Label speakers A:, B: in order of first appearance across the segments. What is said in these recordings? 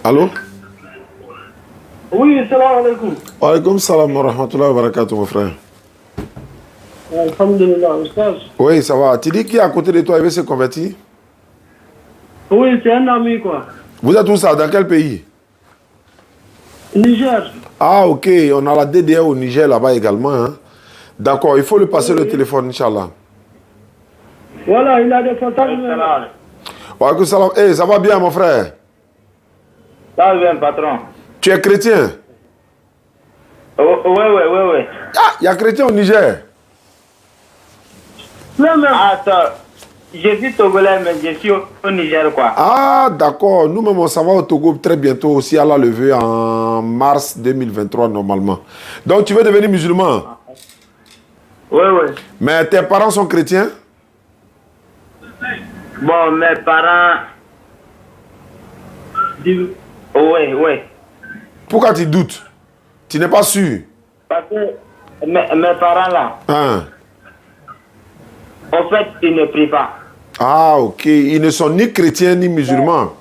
A: Allô?
B: Oui, salam alaikum.
A: Wa alaikum salam wa rahmatullahi wa barakatuh, mon frère.
B: Alhamdulillah, Ustaz.
A: Oui, ça va. Tu dis qui est à côté de toi, il veut se convertir?
B: Oui, c'est un ami, quoi.
A: Vous êtes où ça? Dans quel pays?
B: Niger.
A: Ah, ok. On a la DDR au Niger là-bas également. Hein? D'accord, il faut lui passer le téléphone, Inch'Allah.
B: Voilà, il a des contacts.
A: Wa alaikum salam. Eh, ça va bien, mon frère?
C: Ça va bien, patron.
A: Tu es chrétien?
C: Oui.
A: Ah, il y a chrétien au Niger.
C: Attends, je suis togolais, mais je suis au Niger, quoi.
A: Ah, d'accord. Nous-mêmes, on s'en va au Togo très bientôt aussi. Allah le veut en mars 2023, normalement. Donc, tu veux devenir musulman?
C: Oui.
A: Mais tes parents sont chrétiens?
C: Bon, mes parents... Oui.
A: Pourquoi tu doutes? Tu n'es pas sûr?
C: Parce que mes parents, là,
A: Hein?
C: en fait, ils ne prient pas.
A: Ah, ok. Ils ne sont ni chrétiens ni musulmans.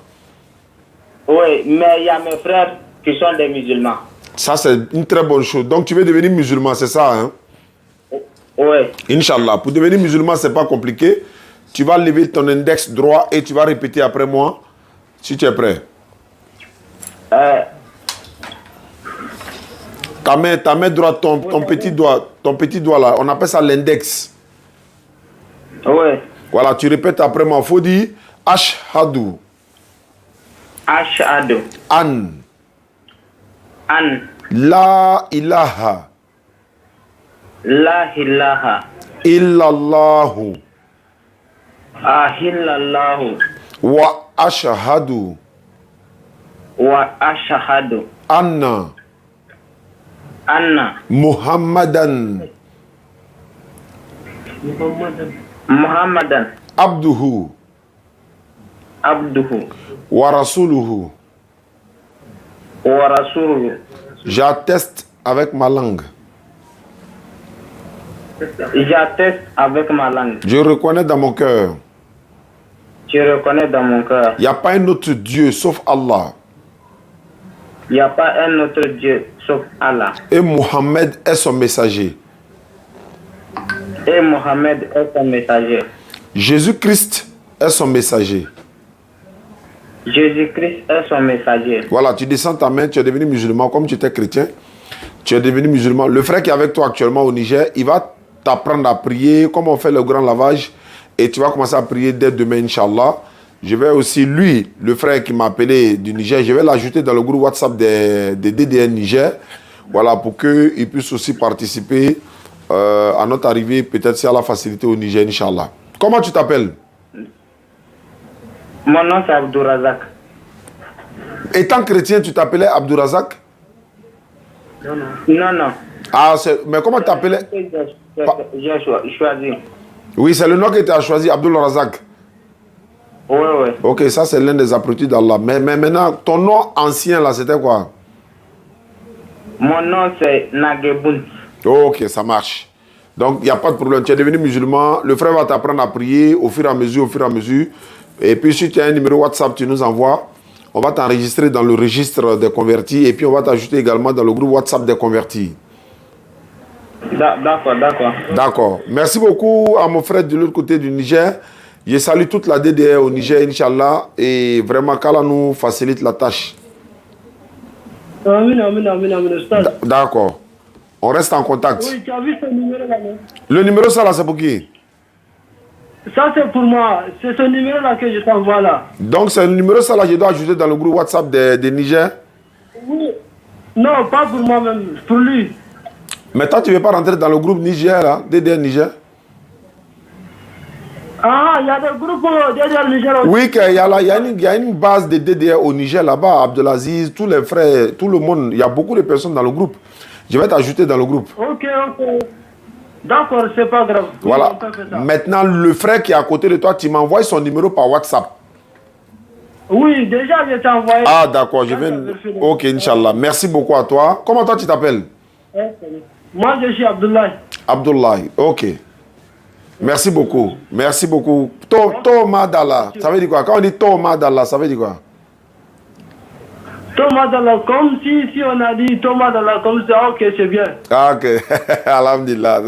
C: Oui, mais il y a mes frères qui sont des musulmans.
A: Ça, c'est une très bonne chose. Donc, tu veux devenir musulman, c'est ça, hein?
C: Oui.
A: Inch'Allah. Pour devenir musulman, c'est pas compliqué. Tu vas lever ton index droit et tu vas répéter après moi, si tu es prêt. Ta main droite, ton petit doigt là, on appelle ça l'index.
C: Oui.
A: Voilà, tu répètes après moi. Il faut dire Ashhadu.
C: Ashhadu.
A: An.
C: An.
A: La ilaha.
C: La ilaha.
A: Illallahu.
C: Ahillallahu.
A: Wa ashhadu.
C: Wa ashhadu.
A: Anna.
C: Anna.
A: Muhammadan.
C: Muhammadan.
A: Abduhu.
C: Abduhu.
A: Wa rasuluhu.
C: Wa rasuluhu.
A: J'atteste avec ma langue.
C: J'atteste avec ma langue.
A: Je reconnais dans mon cœur.
C: Je reconnais dans mon cœur.
A: Il n'y a pas un autre Dieu sauf Allah.
C: Il n'y a pas un autre Dieu sauf Allah.
A: Et Mohammed est son messager.
C: Et Mohammed est son messager.
A: Jésus-Christ est son messager.
C: Jésus-Christ est son messager.
A: Voilà, tu descends ta main, tu es devenu musulman. Comme tu étais chrétien, tu es devenu musulman. Le frère qui est avec toi actuellement au Niger, il va t'apprendre à prier, comme on fait le grand lavage. Et tu vas commencer à prier dès demain, Inch'Allah. Je vais aussi, lui, le frère qui m'a appelé du Niger, je vais l'ajouter dans le groupe WhatsApp des DDN Niger. Voilà, pour qu'il puisse aussi participer à notre arrivée, peut-être si à la facilité au Niger, Inch'Allah. Comment tu t'appelles?
C: Mon nom c'est Abdourazak.
A: Étant chrétien, tu t'appelais Abdourazak?
C: Non.
A: Ah, mais comment tu t'appelais?
C: J'ai choisi.
A: Oui, c'est le nom que tu as choisi, Abdul Razak.
C: Oui.
A: Ok, ça c'est l'un des approtis d'Allah. Mais maintenant, ton nom ancien là, c'était quoi?
C: Mon nom c'est Nageboun.
A: Ok, ça marche. Donc, il n'y a pas de problème. Tu es devenu musulman. Le frère va t'apprendre à prier au fur et à mesure. Et puis, si tu as un numéro WhatsApp, tu nous envoies. On va t'enregistrer dans le registre des convertis. Et puis, on va t'ajouter également dans le groupe WhatsApp des convertis. D'accord. Merci beaucoup à mon frère de l'autre côté du Niger. Je salue toute la DDR au Niger, Inch'Allah. Et vraiment, qu'Allah nous facilite la tâche.
B: Amin.
A: D'accord. On reste en contact.
B: Oui, tu as vu ce numéro-là, non?
A: Le numéro, ça là, c'est pour qui?
B: Ça, c'est pour moi. C'est ce numéro-là que je t'envoie là.
A: Donc, c'est le numéro, ça là, je dois ajouter dans le groupe WhatsApp des Niger?
B: Oui. Non, pas pour moi-même, pour lui.
A: Mais toi, tu ne veux pas rentrer dans le groupe Niger, là, DDR Niger?
B: Ah, il y a des groupes DDR Niger aussi.
A: Oui, il y a une base de DDR au Niger là-bas, Abdelaziz, tous les frères, tout le monde. Il y a beaucoup de personnes dans le groupe. Je vais t'ajouter dans le groupe.
B: Ok. D'accord, c'est pas grave.
A: Voilà. Maintenant, le frère qui est à côté de toi, tu m'envoies son numéro par WhatsApp.
B: Oui, déjà, je t'ai envoyé.
A: Ah, d'accord, je vais... Ok, Inch'Allah. Merci beaucoup à toi. Comment toi, tu t'appelles?
B: Moi, je suis Abdoulaye.
A: Abdoulaye, ok. Merci beaucoup. Tomadala, ça veut dire quoi? Quand on dit Tomadala, ça veut dire quoi?
B: Thomas dans la com, si on a dit Thomas dans la com, c'est ok, c'est bien.
A: Ah, ok. Alhamdulillah.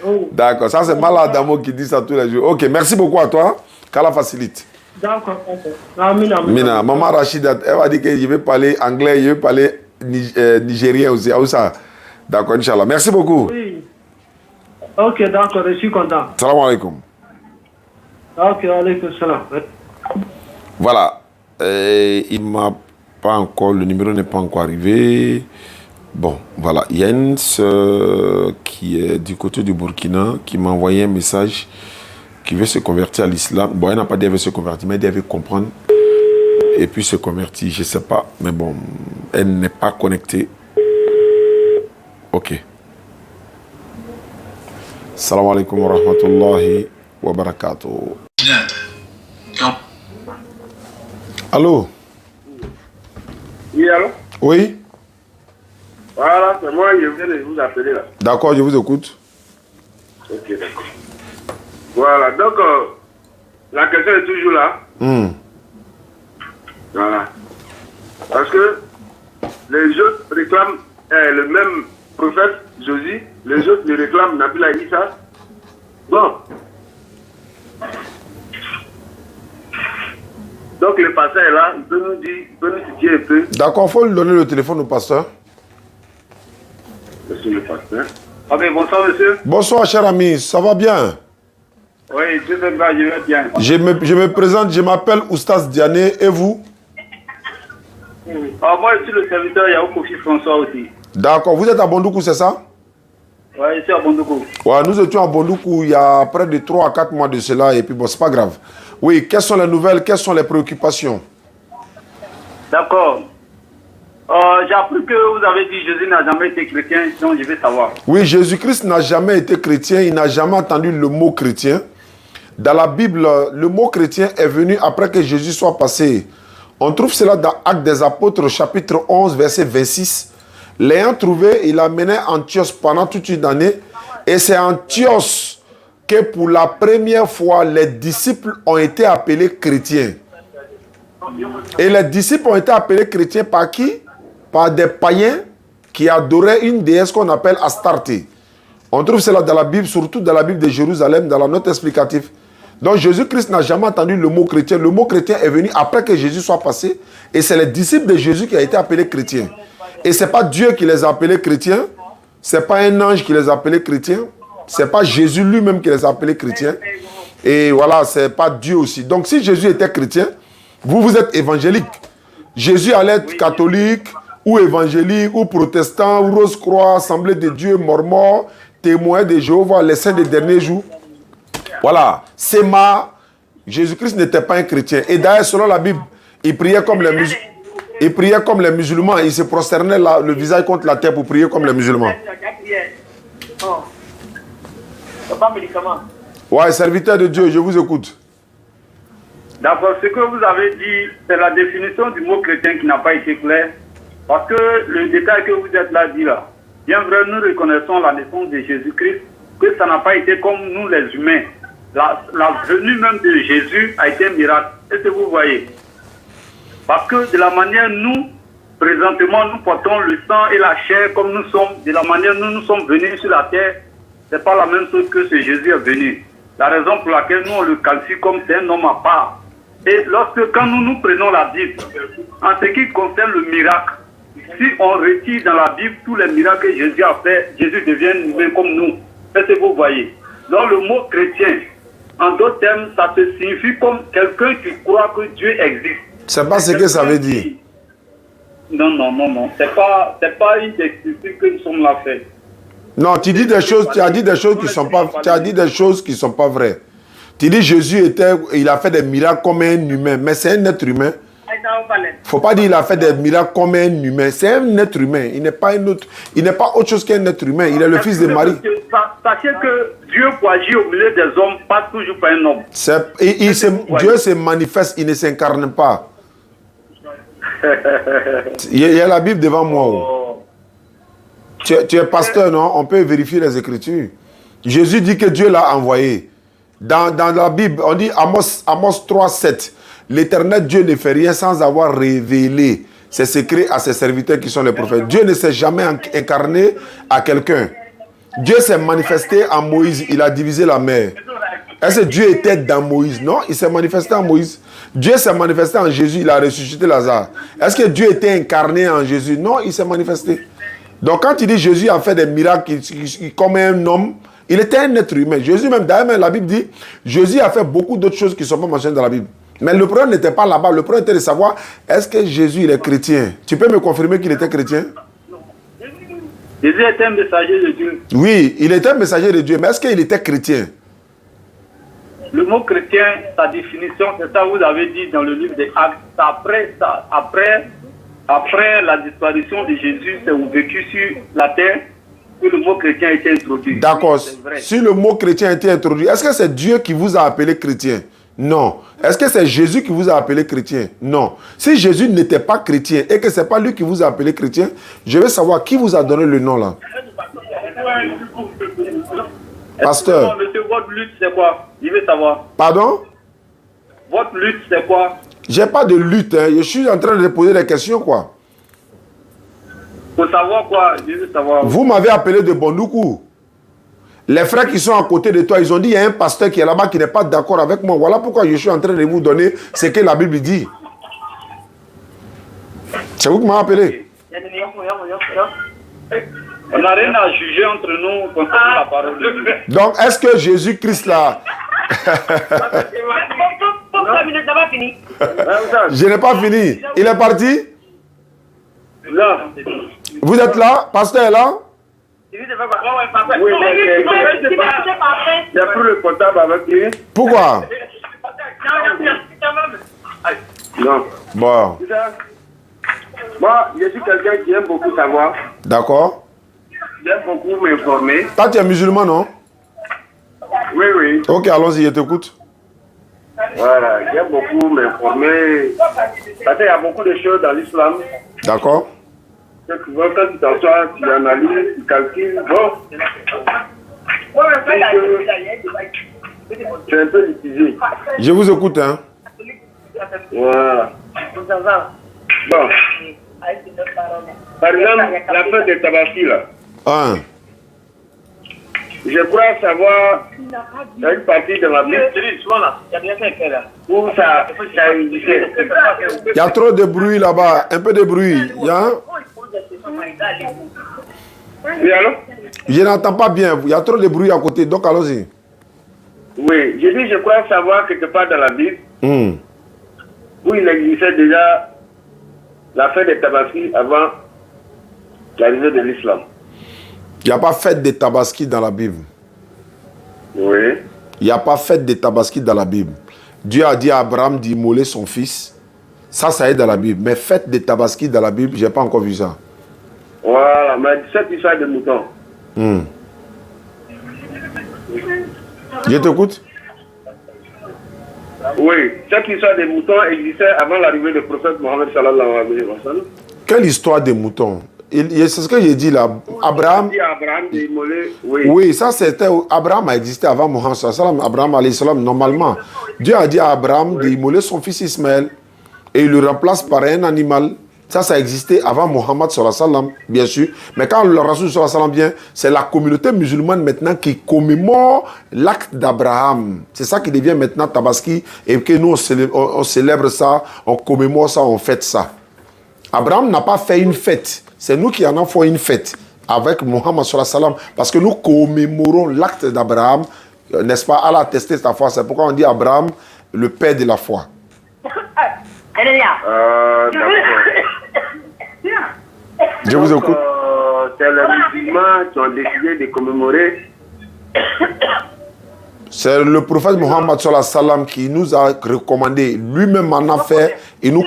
B: Oh.
A: D'accord. Ça, c'est Mala Adamo qui dit ça tous les jours. Ok, merci beaucoup à toi. Qu'Allah facilite.
B: D'accord. Amin, amin.
A: Mina, maman Rachida, elle va dire que je vais parler anglais, je vais parler nigérien aussi. Ça. D'accord, Inch'Allah. Merci beaucoup.
B: Oui. Ok, d'accord, je suis content.
A: Salam alaikum.
B: Ok, alaykoum salam.
A: Voilà. Il m'a pas encore, le numéro n'est pas encore arrivé. Bon, voilà. Il y a une sœur qui est du côté du Burkina qui m'a envoyé un message qui veut se convertir à l'islam. Bon, elle n'a pas dit qu'elle veut se convertir, mais elle veut comprendre et puis se convertir, je ne sais pas. Mais bon, elle n'est pas connectée. Ok. Salam alaikum wa rahmatullahi wa barakatuh. Allô?
D: Oui, allô?
A: Oui?
D: Voilà, c'est moi, je viens de vous appeler là.
A: D'accord, je vous écoute.
D: Ok, d'accord. Voilà, donc la question est toujours là. Voilà. Parce que les autres réclament le même prophète Jésus, les autres le réclament Nabila Issa. Bon. Donc le pasteur est là, il peut nous dire, il peut nous situer un peu.
A: D'accord, il faut lui donner le téléphone au pasteur.
D: Monsieur le pasteur. Ok, bonsoir monsieur.
A: Bonsoir cher ami, ça va bien?
D: Oui, Dieu te grâce, je vais bien.
A: Je me présente, je m'appelle Oustaz Diané, et vous?
D: Moi je suis le serviteur Yahou Kofi François aussi.
A: D'accord, vous êtes à Bondoukou, c'est ça?
D: Oui, je suis à Bondoukou.
A: Ouais, nous étions à Bondoukou il y a près de 3 à 4 mois de cela, et puis bon, c'est pas grave. Oui, quelles sont les nouvelles, quelles sont les préoccupations?
D: D'accord. J'ai appris que vous avez dit que Jésus n'a jamais été chrétien, donc je vais savoir.
A: Oui, Jésus-Christ n'a jamais été chrétien, il n'a jamais entendu le mot chrétien. Dans la Bible, le mot chrétien est venu après que Jésus soit passé. On trouve cela dans Actes des Apôtres, chapitre 11, verset 26. L'ayant trouvé, il l'a mené à Antioche pendant toute une année. Et c'est à Antioche que pour la première fois, les disciples ont été appelés chrétiens. Et les disciples ont été appelés chrétiens par qui? Par des païens qui adoraient une déesse qu'on appelle Astarté. On trouve cela dans la Bible, surtout dans la Bible de Jérusalem, dans la note explicative. Donc Jésus-Christ n'a jamais entendu le mot chrétien. Le mot chrétien est venu après que Jésus soit passé. Et c'est les disciples de Jésus qui ont été appelés chrétiens. Et ce n'est pas Dieu qui les a appelés chrétiens. Ce n'est pas un ange qui les a appelés chrétiens. Ce n'est pas Jésus lui-même qui les a appelés chrétiens. Et voilà, ce n'est pas Dieu aussi. Donc si Jésus était chrétien, vous êtes évangélique. Jésus allait être catholique, ou évangélique, ou protestant, ou Rose-Croix, Assemblée de Dieu, Mormon, Témoin de Jéhovah, les saints des derniers jours. Voilà, Jésus-Christ n'était pas un chrétien. Et d'ailleurs, selon la Bible, il priait comme les musulmans. Il se prosternait le visage contre la terre pour prier comme les musulmans. Ouais, serviteur de Dieu, je vous écoute.
D: D'accord, ce que vous avez dit, c'est la définition du mot chrétien qui n'a pas été claire. Parce que le détail que vous êtes là dit là, bien vrai, nous reconnaissons la naissance de Jésus-Christ, que ça n'a pas été comme nous les humains. La venue même de Jésus a été un miracle. Est-ce que vous voyez? Parce que de la manière nous, présentement, nous portons le sang et la chair comme nous sommes, de la manière nous sommes venus sur la terre, c'est pas la même chose que ce Jésus est venu. La raison pour laquelle nous on le qualifie comme c'est un homme à part. Et quand nous prenons la Bible, en ce qui concerne le miracle, si on retire dans la Bible tous les miracles que Jésus a fait, Jésus devient humain comme nous. Est-ce que vous voyez? Donc le mot chrétien, en d'autres termes, ça se signifie comme quelqu'un qui croit que Dieu existe.
A: C'est pas ce que ça veut dire.
D: Non. C'est pas une description que nous sommes là fait.
A: Non, tu dis des choses, tu as dit des choses qui sont pas, tu as dit des choses qui sont pas vraies. Tu dis Jésus il a fait des miracles comme un humain, mais c'est un être humain. Faut pas dire il a fait des miracles comme un humain. C'est un être humain. Il n'est pas autre chose qu'un être humain. Il est le fils de Marie.
D: Sachez que Dieu pour agir au milieu des hommes passe toujours par un homme.
A: Dieu se manifeste, il ne s'incarne pas. Il y a la Bible devant moi. Oh. Tu es pasteur, non? On peut vérifier les Écritures. Jésus dit que Dieu l'a envoyé. Dans la Bible, on dit Amos 3, 7. L'Éternel Dieu ne fait rien sans avoir révélé ses secrets à ses serviteurs qui sont les prophètes. Dieu ne s'est jamais incarné à quelqu'un. Dieu s'est manifesté à Moïse, il a divisé la mer. Est-ce que Dieu était dans Moïse? Non, il s'est manifesté en Moïse. Dieu s'est manifesté en Jésus, il a ressuscité Lazare. Est-ce que Dieu était incarné en Jésus? Non, il s'est manifesté. Donc quand il dit Jésus a fait des miracles comme un homme, il était un être humain. Jésus même, d'ailleurs la Bible dit, Jésus a fait beaucoup d'autres choses qui ne sont pas mentionnées dans la Bible. Mais le problème n'était pas là-bas, le problème était de savoir, est-ce que Jésus il est chrétien? Tu peux me confirmer qu'il était chrétien?
D: Jésus était un messager de Dieu.
A: Oui, il était un messager de Dieu, mais est-ce qu'il était chrétien?
D: Le mot chrétien, sa définition, c'est ça que vous avez dit dans le livre des Actes. Après la disparition de Jésus, c'est au vécu sur la terre que le mot chrétien a été introduit.
A: D'accord.
D: Oui,
A: si le mot chrétien a été introduit, est-ce que c'est Dieu qui vous a appelé chrétien? Non. Est-ce que c'est Jésus qui vous a appelé chrétien? Non. Si Jésus n'était pas chrétien et que ce n'est pas lui qui vous a appelé chrétien, je veux savoir qui vous a donné le nom là. Pasteur.
D: Monsieur, votre lutte, c'est quoi? Je veux savoir.
A: Pardon?
D: Votre lutte, c'est quoi?
A: J'ai pas de lutte. Hein. Je suis en train de poser des questions, quoi.
D: Pour savoir quoi? Je veux savoir.
A: Vous m'avez appelé de Bondoukou. Les frères qui sont à côté de toi, ils ont dit, il y a un pasteur qui est là-bas qui n'est pas d'accord avec moi. Voilà pourquoi je suis en train de vous donner ce que la Bible dit. C'est vous qui m'avez appelé.
D: On n'a rien à juger entre nous concernant la parole de Dieu.
A: Donc, est-ce que Jésus-Christ là... Je n'ai pas fini. Il est parti?
D: Là.
A: Vous êtes là? Pasteur est là?
D: Oui, mais j'ai pris le portable avec lui.
A: Pourquoi?
D: Non.
A: Bon.
D: Moi, je suis quelqu'un qui aime beaucoup savoir.
A: D'accord.
D: J'aime beaucoup m'informer.
A: Toi, tu es musulman, non?
D: Oui, oui.
A: Ok, allons-y, je t'écoute.
D: Voilà, j'aime beaucoup m'informer. Parce qu'il y a beaucoup de choses dans l'islam.
A: D'accord.
D: Quand tu t'assois, tu analyses, tu calcules. Bon. Tu es un peu litigé.
A: Je vous écoute, hein.
D: Voilà. Bon. Par exemple, la fête de Tabaski, là.
A: Un.
D: Je crois savoir une partie de ma Bible où ça existait.
A: Il y a trop de bruit là-bas. Un peu de bruit. Il y a...
D: Oui, allô?
A: Je n'entends pas bien. Il y a trop de bruit à côté. Donc, allons-y.
D: Oui, j'ai dit, je crois savoir quelque part dans la Bible où il existait déjà la fête de Tabaski avant l'arrivée de l'islam.
A: Il n'y a pas fête de Tabaski dans la Bible.
D: Oui.
A: Il n'y a pas fête de Tabaski dans la Bible. Dieu a dit à Abraham d'immoler son fils. Ça est dans la Bible. Mais fête de Tabaski dans la Bible, je n'ai pas encore vu ça.
D: Voilà, mais cette histoire de moutons.
A: Je t'écoute.
D: Oui, cette histoire des moutons existait avant l'arrivée du prophète Mohammed sallallahu alayhi wa sallam.
A: Quelle histoire des moutons? C'est ce que j'ai dit là. Abraham. Oui, ça c'était. Abraham a existé avant Mohammed sallallahu alayhi wa sallam. Abraham alayhi salam, normalement. Dieu a dit à Abraham d'immoler son fils Ismaël et il le remplace par un animal. Ça existait avant Mohammed sallallahu alayhi wa sallam, bien sûr. Mais quand le Rasoul sallallahu alayhi wa sallam vient, c'est la communauté musulmane maintenant qui commémore l'acte d'Abraham. C'est ça qui devient maintenant Tabaski et que nous on célèbre ça, on commémore ça, on fête ça. Abraham n'a pas fait une fête. C'est nous qui en avons fait une fête avec Mohammed sallallahu alayhi wa sallam parce que nous commémorons l'acte d'Abraham. N'est-ce pas? Allah a testé sa foi. C'est pourquoi on dit Abraham, le père de la foi. Je vous écoute.
D: C'est les musulmans qui ont décidé de commémorer.
A: C'est le prophète Mohammed sallallahu alayhi wa sallam qui nous a recommandé. Lui-même en a fait. Il nous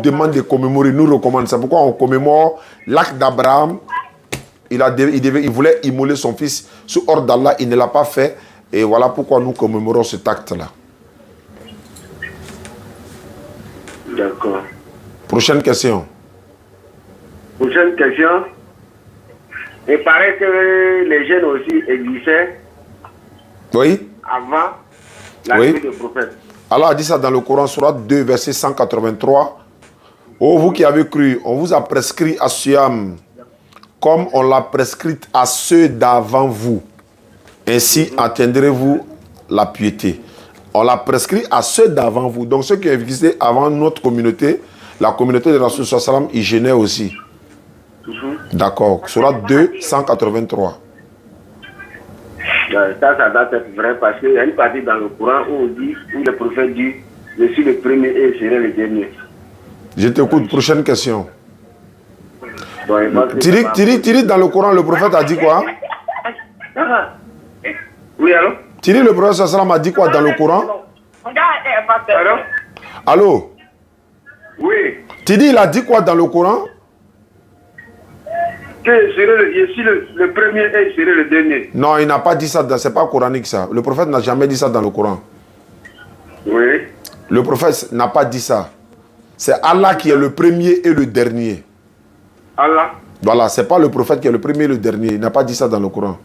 A: demande de commémorer. Il nous recommande. C'est pourquoi on commémore l'acte d'Abraham. Il voulait immoler son fils sous ordre d'Allah. Il ne l'a pas fait. Et voilà pourquoi nous commémorons cet acte-là.
D: D'accord.
A: Prochaine question.
D: Prochaine question. Il paraît que les jeunes aussi existaient.
A: Oui.
D: Avant l'arrivée du prophète.
A: Allah a dit ça dans le Coran, Sourate 2, verset 183. Oh, vous qui avez cru, on vous a prescrit à Siam comme on l'a prescrite à ceux d'avant vous. Ainsi atteindrez-vous la piété. On l'a prescrit à ceux d'avant vous. Donc ceux qui ont existé avant notre communauté, la communauté de Rasul sallam, ils jeûnaient aussi. D'accord. Sourate 2, 183.
E: Ça doit être vrai parce qu'il y a une partie dans le Coran où le prophète dit je suis le premier et je serai le dernier.
A: Je t'écoute. Prochaine question.
E: Bon,
A: Tiri, dans le Coran, le prophète a dit quoi?
E: Oui, allô?
A: Tiri, le prophète sallam a dit quoi dans le Coran?
E: Allô?
A: Allô?
E: Oui.
A: Tiri, il a dit quoi dans le Coran?
E: Que je suis le premier et je serai le dernier.
A: Non, il n'a pas dit ça. C'est pas coranique ça. Le prophète n'a jamais dit ça dans le Coran.
E: Oui.
A: Le prophète n'a pas dit ça. C'est Allah qui est le premier et le dernier.
E: Allah.
A: Voilà, c'est pas le prophète qui est le premier et le dernier. Il n'a pas dit ça dans le Coran.